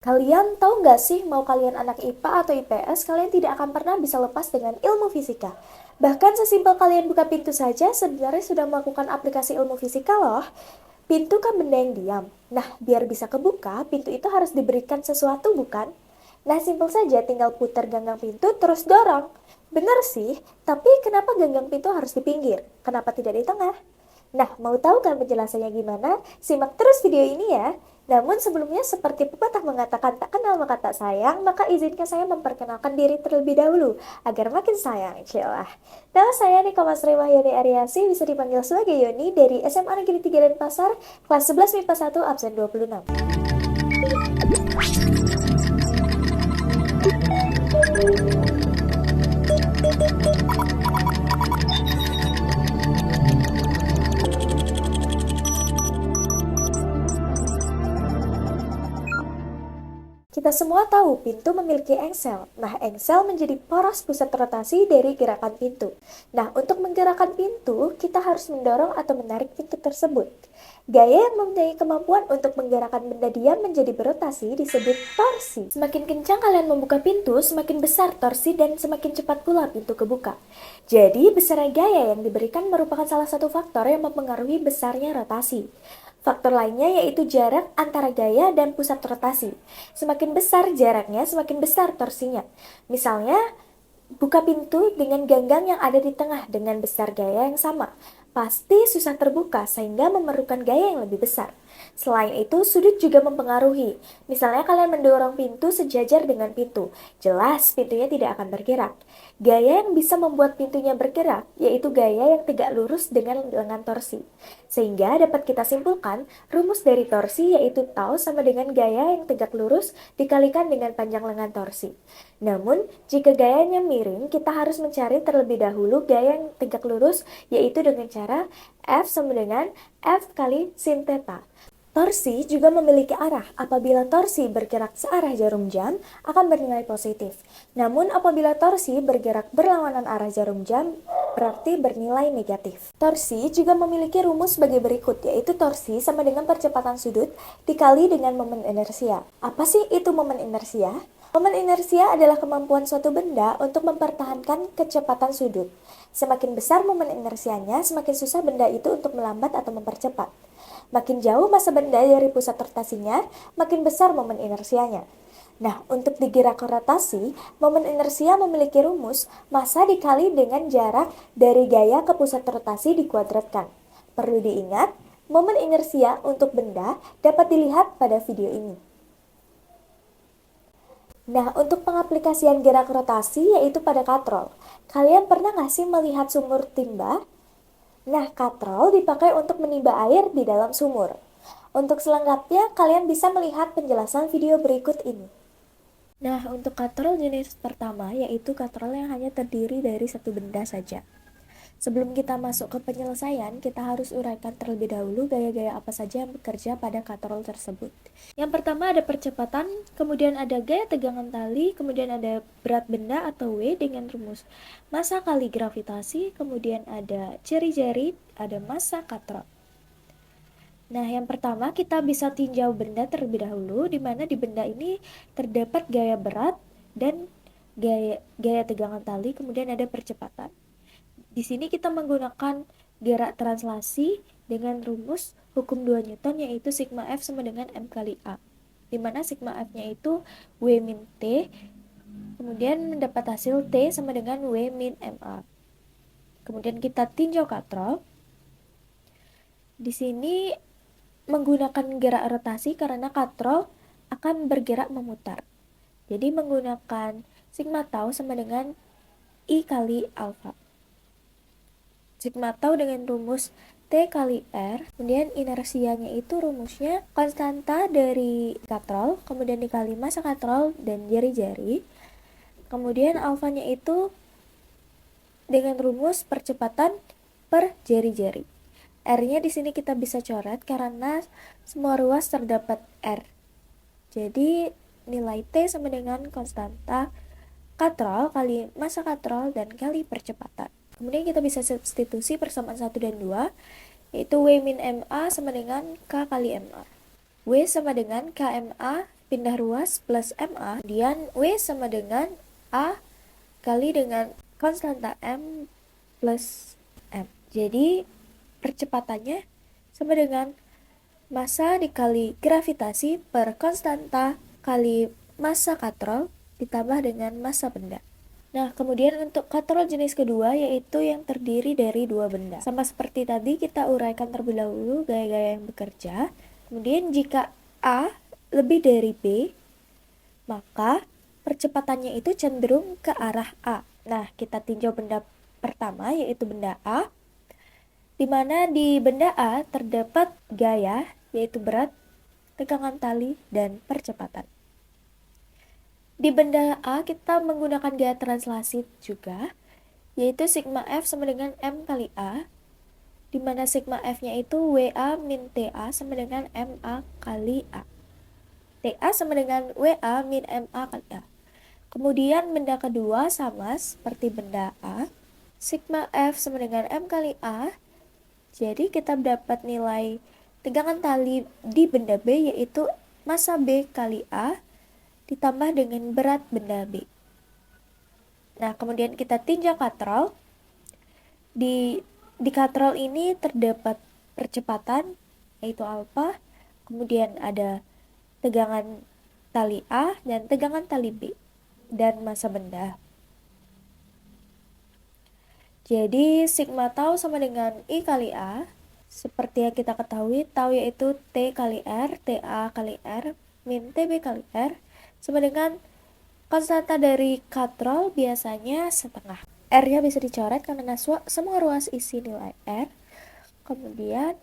Kalian tahu nggak sih, mau kalian anak IPA atau IPS, kalian tidak akan pernah bisa lepas dengan ilmu fisika. Bahkan sesimpel kalian buka pintu saja, sebenarnya sudah melakukan aplikasi ilmu fisika loh. Pintu kan benda yang diam. Nah, biar bisa kebuka, pintu itu harus diberikan sesuatu, bukan? Nah, simpel saja, tinggal putar ganggang pintu, terus dorong. Benar sih, tapi kenapa ganggang pintu harus di pinggir? Kenapa tidak di tengah? Nah, mau tahu kan penjelasannya gimana? Simak terus video ini ya. Namun sebelumnya, seperti pepatah mengatakan tak kenal maka tak sayang, maka izinkan saya memperkenalkan diri terlebih dahulu, agar makin sayang, insyaallah. Nama saya Niko Masri Wahyani Aryasi, bisa dipanggil sebagai Yoni, dari SMA Negeri 3 Denpasar, kelas 11 MIPA 1, absen 26. Kita semua tahu pintu memiliki engsel. Nah, engsel menjadi poros pusat rotasi dari gerakan pintu. Nah, untuk menggerakkan pintu, kita harus mendorong atau menarik pintu tersebut. Gaya yang mempunyai kemampuan untuk menggerakkan benda diam menjadi berotasi disebut torsi. Semakin kencang kalian membuka pintu, semakin besar torsi dan semakin cepat pula pintu kebuka. Jadi, besarnya gaya yang diberikan merupakan salah satu faktor yang mempengaruhi besarnya rotasi. Faktor lainnya yaitu jarak antara gaya dan pusat rotasi. Semakin besar jaraknya, semakin besar torsinya. Misalnya, buka pintu dengan ganggang yang ada di tengah dengan besar gaya yang sama. Pasti susah terbuka sehingga memerlukan gaya yang lebih besar. Selain itu, sudut juga mempengaruhi. Misalnya kalian mendorong pintu sejajar dengan pintu. Jelas pintunya tidak akan bergerak. Gaya yang bisa membuat pintunya bergerak yaitu gaya yang tegak lurus dengan lengan torsi. Sehingga dapat kita simpulkan, rumus dari torsi yaitu tau sama dengan gaya yang tegak lurus dikalikan dengan panjang lengan torsi. Namun, jika gayanya miring, kita harus mencari terlebih dahulu gaya yang tegak lurus, yaitu dengan cara F sama dengan F kali sin theta. Torsi juga memiliki arah. Apabila torsi bergerak searah jarum jam, akan bernilai positif. Namun apabila torsi bergerak berlawanan arah jarum jam, berarti bernilai negatif. Torsi juga memiliki rumus sebagai berikut, yaitu torsi sama dengan percepatan sudut dikali dengan momen inersia. Apa sih itu momen inersia? Momen inersia adalah kemampuan suatu benda untuk mempertahankan kecepatan sudut. Semakin besar momen inersianya, semakin susah benda itu untuk melambat atau mempercepat. Makin jauh massa benda dari pusat rotasinya, makin besar momen inersianya. Nah, untuk digerak rotasi, momen inersia memiliki rumus massa dikali dengan jarak dari gaya ke pusat rotasi dikuadratkan. Perlu diingat, momen inersia untuk benda dapat dilihat pada video ini. Nah, untuk pengaplikasian gerak rotasi yaitu pada katrol. Kalian pernah nggak sih melihat sumur timba? Nah, katrol dipakai untuk menimba air di dalam sumur. Untuk selengkapnya, kalian bisa melihat penjelasan video berikut ini. Nah, untuk katrol jenis pertama yaitu katrol yang hanya terdiri dari satu benda saja. Sebelum kita masuk ke penyelesaian, kita harus uraikan terlebih dahulu gaya-gaya apa saja yang bekerja pada katrol tersebut. Yang pertama ada percepatan, kemudian ada gaya tegangan tali, kemudian ada berat benda atau W dengan rumus massa kali gravitasi, kemudian ada jari-jari, ada massa katrol. Nah, yang pertama kita bisa tinjau benda terlebih dahulu, di mana di benda ini terdapat gaya berat dan gaya tegangan tali, kemudian ada percepatan. Di sini kita menggunakan gerak translasi dengan rumus hukum 2 Newton yaitu sigma F sama dengan M kali A. Di mana sigma F-nya itu W min T, kemudian mendapat hasil T sama dengan W min MA. Kemudian kita tinjau katrol. Di sini menggunakan gerak rotasi karena katrol akan bergerak memutar. Jadi menggunakan sigma tau sama dengan I kali alfa. Sigma tau dengan rumus T kali R, kemudian inersianya itu rumusnya konstanta dari katrol, kemudian dikali massa katrol dan jari-jari, kemudian alfanya itu dengan rumus percepatan per jari-jari. R-nya di sini kita bisa coret karena semua ruas terdapat R. Jadi nilai T sama dengan konstanta katrol kali massa katrol dan kali percepatan. Kemudian kita bisa substitusi persamaan 1 dan 2, yaitu W min MA sama dengan K kali MA. W sama dengan KMA pindah ruas plus MA, kemudian W sama dengan A kali dengan konstanta M plus M. Jadi percepatannya sama dengan massa dikali gravitasi per konstanta kali massa katrol ditambah dengan massa benda. Nah, kemudian untuk katrol jenis kedua yaitu yang terdiri dari dua benda. Sama seperti tadi kita uraikan terlebih dahulu gaya-gaya yang bekerja. Kemudian jika A lebih dari B, maka percepatannya itu cenderung ke arah A. Nah, kita tinjau benda pertama yaitu benda A, di mana di benda A terdapat gaya yaitu berat, tegangan tali, dan percepatan. Di benda A kita menggunakan gaya translasi juga, yaitu sigma F sama dengan M kali A, di mana sigma F-nya itu WA min TA sama dengan MA kali A. TA sama dengan WA min MA kali A. Kemudian benda kedua sama seperti benda A, sigma F sama dengan M kali A, jadi kita dapat nilai tegangan tali di benda B yaitu massa B kali A ditambah dengan berat benda B. Nah, kemudian kita tinjau katrol. Di katrol ini terdapat percepatan yaitu alfa, kemudian ada tegangan tali A dan tegangan tali B dan massa benda. Jadi sigma tau sama dengan I kali A. Seperti yang kita ketahui, tau yaitu T kali R, TA kali R, min TB kali R, sama dengan konstanta dari katrol biasanya setengah. R-nya bisa dicoret karena semua ruas isi nilai R. Kemudian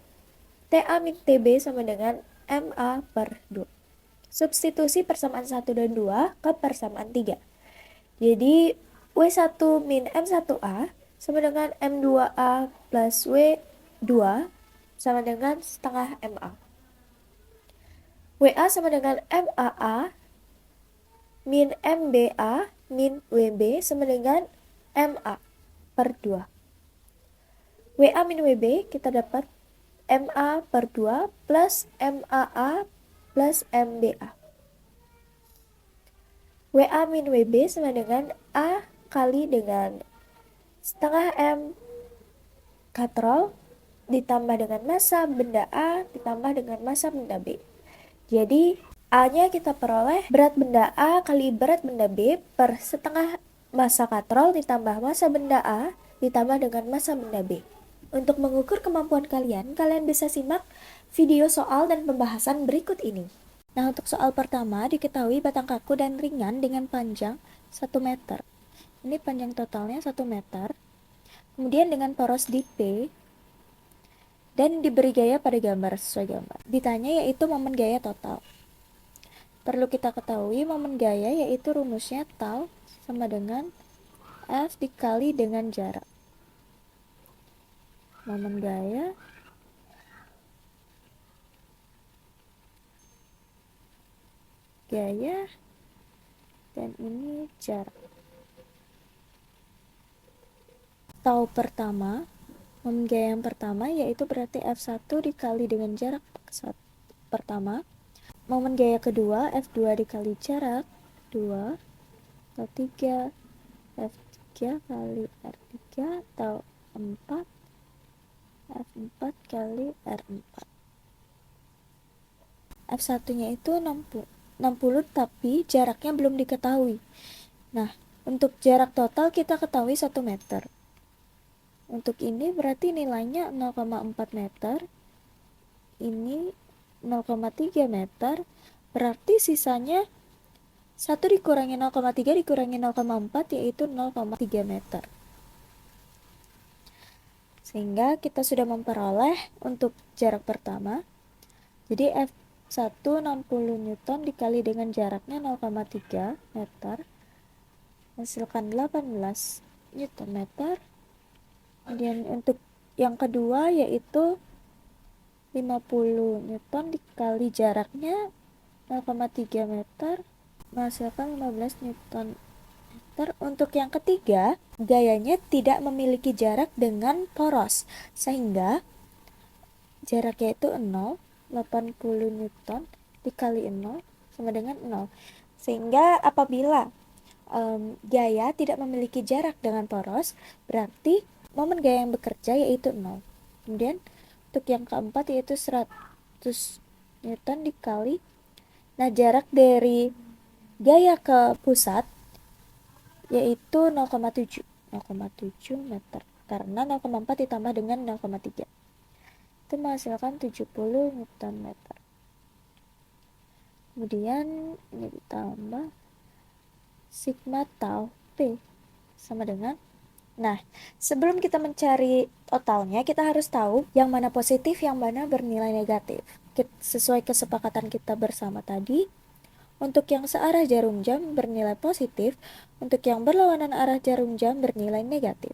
TA min TB sama dengan MA per 2. Substitusi persamaan 1 dan 2 ke persamaan 3. Jadi W1 min M1A sama dengan M2A plus W2 sama dengan setengah MA. WA sama dengan MAA min MBA min WB sama dengan MA per 2. WA min WB kita dapat MA per 2 plus MAA plus MBA. WA min WB sama dengan A kali dengan setengah M katrol ditambah dengan massa benda A ditambah dengan massa benda B. Jadi A-nya kita peroleh berat benda A kali berat benda B per setengah massa katrol ditambah massa benda A ditambah dengan massa benda B. Untuk mengukur kemampuan kalian bisa simak video soal dan pembahasan berikut ini. Nah, untuk soal pertama diketahui batang kaku dan ringan dengan panjang 1 meter. Ini panjang totalnya 1 meter. Kemudian dengan poros di P dan diberi gaya pada gambar sesuai gambar. Ditanya yaitu momen gaya total. Perlu kita ketahui momen gaya yaitu rumusnya tau sama dengan F dikali dengan jarak. Momen gaya dan ini jarak. Tau pertama, momen gaya yang pertama yaitu berarti F1 dikali dengan jarak pertama. Momen gaya kedua F2 dikali jarak 2 atau 3, F3 kali R3 atau 4, F4 kali R4. F1 nya itu 60 tapi jaraknya belum diketahui. Nah, untuk jarak total kita ketahui 1 meter. Untuk ini berarti nilainya 0,4 meter. Ini 0,3 meter, berarti sisanya 1 dikurangi 0,3 dikurangi 0,4 yaitu 0,3 meter. Sehingga kita sudah memperoleh untuk jarak pertama. Jadi F1 60 Newton dikali dengan jaraknya 0,3 meter menghasilkan 18 Newton meter. Kemudian untuk yang kedua yaitu 50 Newton dikali jaraknya 0,3 meter menghasilkan 15 Newton meter. Untuk yang ketiga, gayanya tidak memiliki jarak dengan poros, sehingga jaraknya itu 0, 80 Newton dikali 0 sama dengan 0. Sehingga apabila gaya tidak memiliki jarak dengan poros, berarti momen gaya yang bekerja yaitu 0. Kemudian untuk yang keempat yaitu 100 Newton dikali, nah jarak dari gaya ke pusat yaitu 0,7 meter, karena 0,4 ditambah dengan 0,3 itu menghasilkan 70 Newton meter. Kemudian ini ditambah sigma tau P sama dengan, nah sebelum kita mencari totalnya kita harus tahu yang mana positif, yang mana bernilai negatif. Sesuai kesepakatan kita bersama tadi, untuk yang searah jarum jam bernilai positif, untuk yang berlawanan arah jarum jam bernilai negatif.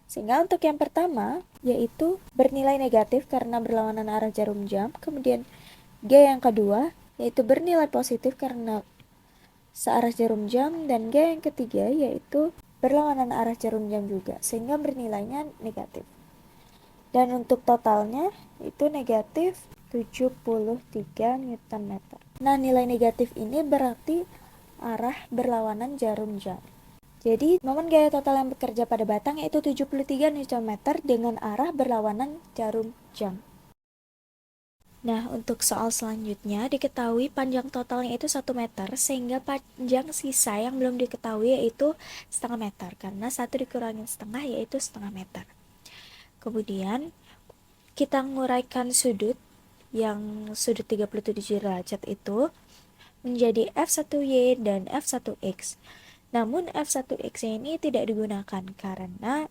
Sehingga untuk yang pertama yaitu bernilai negatif karena berlawanan arah jarum jam, kemudian G yang kedua yaitu bernilai positif karena searah jarum jam, dan G yang ketiga yaitu berlawanan arah jarum jam juga, sehingga bernilainya negatif. Dan untuk totalnya itu negatif 73 Newton meter. Nah, nilai negatif ini berarti arah berlawanan jarum jam. Jadi, momen gaya total yang bekerja pada batang yaitu 73 Newton meter dengan arah berlawanan jarum jam. Nah, untuk soal selanjutnya, diketahui panjang totalnya itu 1 meter, sehingga panjang sisa yang belum diketahui yaitu setengah meter, karena 1 dikurangi setengah yaitu setengah meter. Kemudian, kita nguraikan sudut, yang sudut 37 derajat itu, menjadi F1Y dan F1X. Namun, F1X ini tidak digunakan karena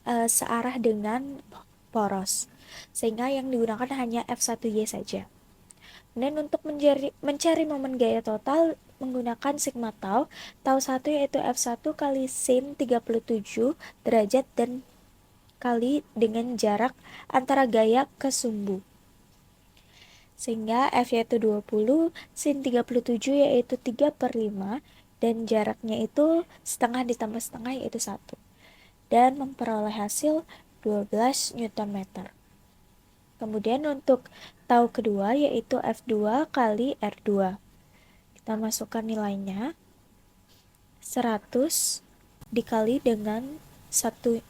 searah dengan poros, sehingga yang digunakan hanya F1Y saja. Dan untuk mencari momen gaya total menggunakan sigma tau 1 yaitu F1 kali sin 37 derajat dan kali dengan jarak antara gaya ke sumbu. Sehingga F yaitu 20, sin 37 yaitu 3/5, dan jaraknya itu setengah ditambah setengah yaitu 1. Dan memperoleh hasil 12 Newton meter. Kemudian untuk tau kedua yaitu F2 kali R2. Kita masukkan nilainya 100 dikali dengan 1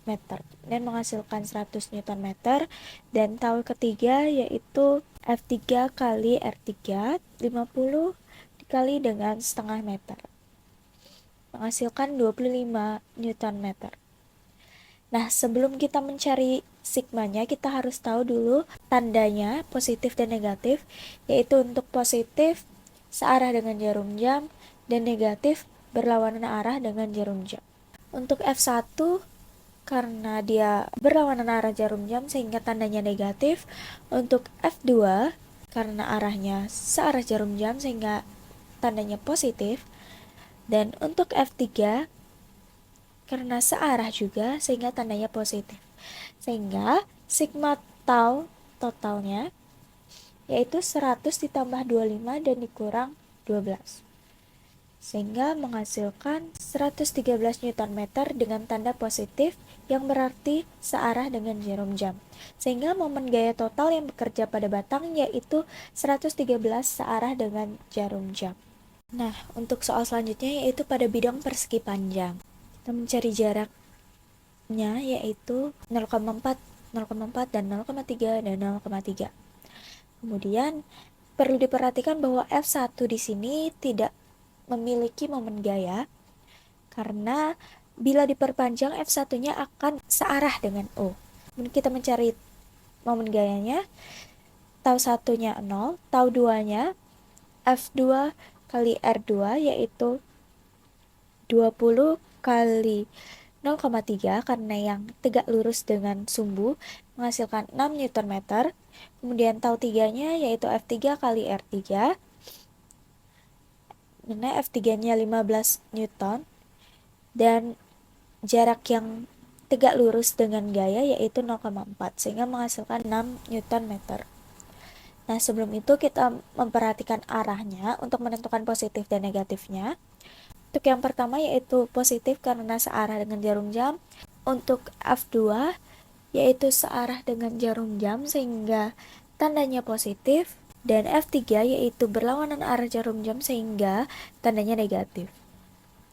meter dan menghasilkan 100 Newton meter. Dan tau ketiga yaitu F3 kali R3, 50 dikali dengan setengah meter, menghasilkan 25 Newton meter. Nah, sebelum kita mencari sigmanya, kita harus tahu dulu tandanya positif dan negatif, yaitu untuk positif searah dengan jarum jam dan negatif berlawanan arah dengan jarum jam. Untuk F1 karena dia berlawanan arah jarum jam sehingga tandanya negatif. Untuk F2 karena arahnya searah jarum jam sehingga tandanya positif. Dan untuk F3 karena searah juga sehingga tandanya positif. Sehingga sigma tau totalnya yaitu 100 ditambah 25 dan dikurang 12. Sehingga menghasilkan 113 Newton meter dengan tanda positif yang berarti searah dengan jarum jam. Sehingga momen gaya total yang bekerja pada batang yaitu 113 searah dengan jarum jam. Nah, untuk soal selanjutnya yaitu pada bidang persegi panjang. Kita mencari jaraknya yaitu 0,4, 0,4 dan 0,3 dan 0,3. Kemudian perlu diperhatikan bahwa F1 di sini tidak memiliki momen gaya karena bila diperpanjang F1-nya akan searah dengan O. Kemudian kita mencari momen gayanya, tau 1-nya 0, tau 2-nya F2 kali R2 yaitu 20 kali 0,3 karena yang tegak lurus dengan sumbu menghasilkan 6 Newton meter. Kemudian tau 3-nya yaitu F3 kali R3, mana F3-nya 15 Newton, dan jarak yang tegak lurus dengan gaya yaitu 0,4 sehingga menghasilkan 6 Newton meter. Nah, sebelum itu kita memperhatikan arahnya untuk menentukan positif dan negatifnya. Untuk yang pertama yaitu positif karena searah dengan jarum jam. Untuk F2 yaitu searah dengan jarum jam sehingga tandanya positif. dan F3 yaitu berlawanan arah jarum jam sehingga tandanya negatif.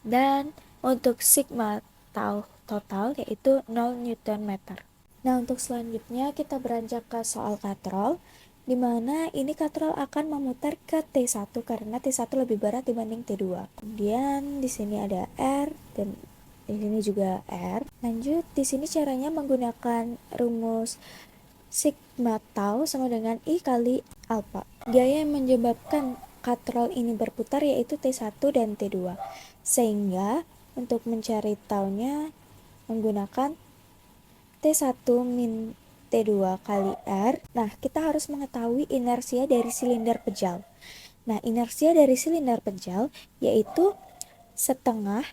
Dan untuk sigma tau total yaitu 0 Newton meter. Nah, untuk selanjutnya kita beranjak ke soal katrol, di mana ini katrol akan memutar ke T1 karena T1 lebih berat dibanding T2. Kemudian di sini ada R dan di sini juga R. Lanjut, di sini caranya menggunakan rumus sigma tau sama dengan I kali alfa. Gaya yang menyebabkan katrol ini berputar yaitu T1 dan T2. Sehingga untuk mencari taunya menggunakan T1 min T2 kali R. Nah, kita harus mengetahui inersia dari silinder pejal. Nah, inersia dari silinder pejal yaitu setengah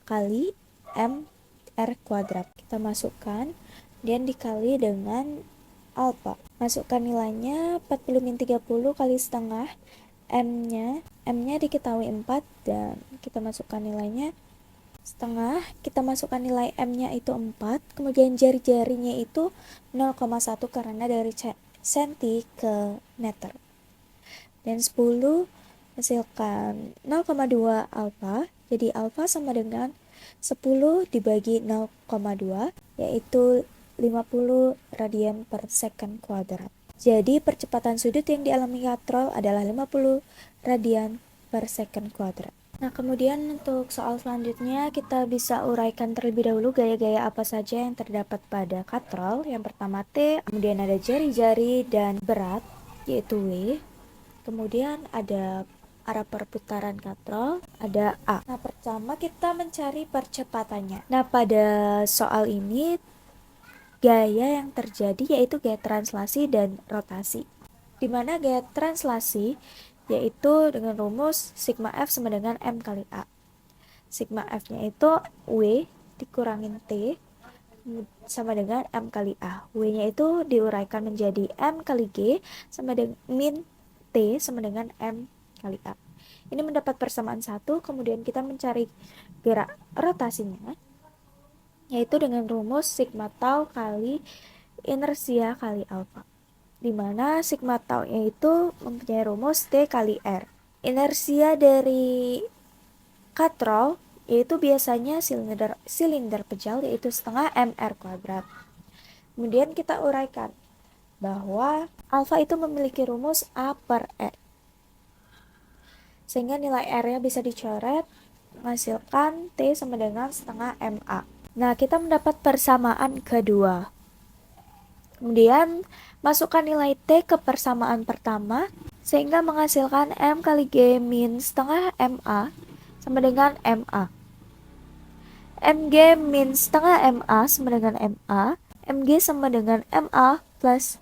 kali M R kuadrat. Kita masukkan dan dikali dengan alfa. Masukkan nilainya 40 min 30 kali setengah M-nya diketahui 4 dan kita masukkan nilainya setengah, kita masukkan nilai M-nya itu 4, kemudian jari-jarinya itu 0,1 karena dari senti ke meter. Dan 10 hasilkan 0,2 alfa, jadi alfa sama dengan 10 dibagi 0,2 yaitu 50 radian per second kuadrat. Jadi percepatan sudut yang dialami katrol adalah 50 radian per second kuadrat. Nah, kemudian untuk soal selanjutnya kita bisa uraikan terlebih dahulu gaya-gaya apa saja yang terdapat pada katrol. Yang pertama T, kemudian ada jari-jari dan berat yaitu W. Kemudian ada arah perputaran katrol, ada A. Nah, pertama kita mencari percepatannya. Nah, pada soal ini gaya yang terjadi yaitu gaya translasi dan rotasi. Di mana gaya translasi yaitu dengan rumus sigma F sama dengan M kali A. Sigma F-nya itu W dikurangin T sama dengan M kali A. W-nya itu diuraikan menjadi M kali G sama dengan min T sama dengan M kali A. Ini mendapat persamaan 1, kemudian kita mencari gerak rotasinya, yaitu dengan rumus sigma tau kali inersia kali alfa, di mana sigma tau-nya itu mempunyai rumus T kali R. Inersia dari katrol yaitu biasanya silinder pejal yaitu setengah mr kuadrat. Kemudian kita uraikan bahwa alfa itu memiliki rumus A per E, sehingga nilai R-nya bisa dicoret menghasilkan T sama dengan setengah MA. Nah, kita mendapat persamaan kedua. Kemudian masukkan nilai T ke persamaan pertama sehingga menghasilkan M kali G min setengah MA sama dengan MA. MG min setengah MA sama dengan MA. MG sama dengan MA plus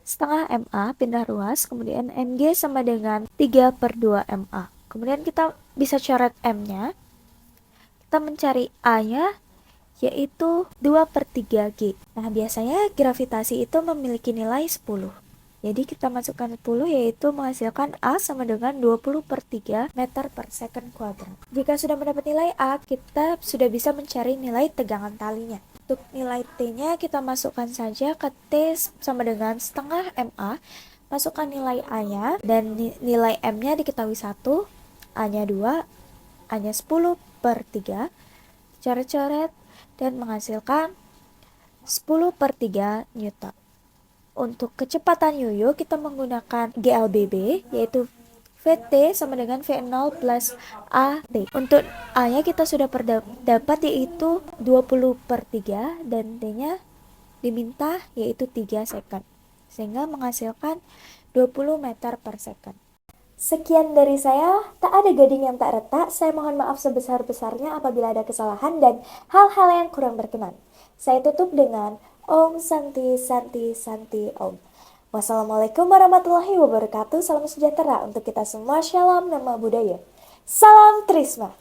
setengah MA pindah ruas. Kemudian MG sama dengan 3/2 MA. Kemudian kita bisa coret M-nya. Kita mencari A-nya yaitu 2/3G. Nah, biasanya gravitasi itu memiliki nilai 10. Jadi kita masukkan 10 yaitu menghasilkan A sama dengan 20/3 meter per second kuadrat. Jika sudah mendapat nilai A, kita sudah bisa mencari nilai tegangan talinya. Untuk nilai T-nya kita masukkan saja ke T sama dengan setengah MA. Masukkan nilai A-nya dan nilai M-nya diketahui 1, A-nya 2, A-nya 10/3. Coret-coret dan menghasilkan 10/3 Newton. Untuk kecepatan yoyo kita menggunakan GLBB yaitu VT sama dengan V0 plus AT. Untuk A-nya kita sudah dapat yaitu 20/3 dan T-nya diminta yaitu 3 second. Sehingga menghasilkan 20 meter per second. Sekian dari saya, tak ada gading yang tak retak. Saya mohon maaf sebesar-besarnya apabila ada kesalahan dan hal-hal yang kurang berkenan. Saya tutup dengan Om Santi Santi Santi Om. Wassalamualaikum warahmatullahi wabarakatuh. Salam sejahtera untuk kita semua. Shalom, nama budaya. Salam Trisma.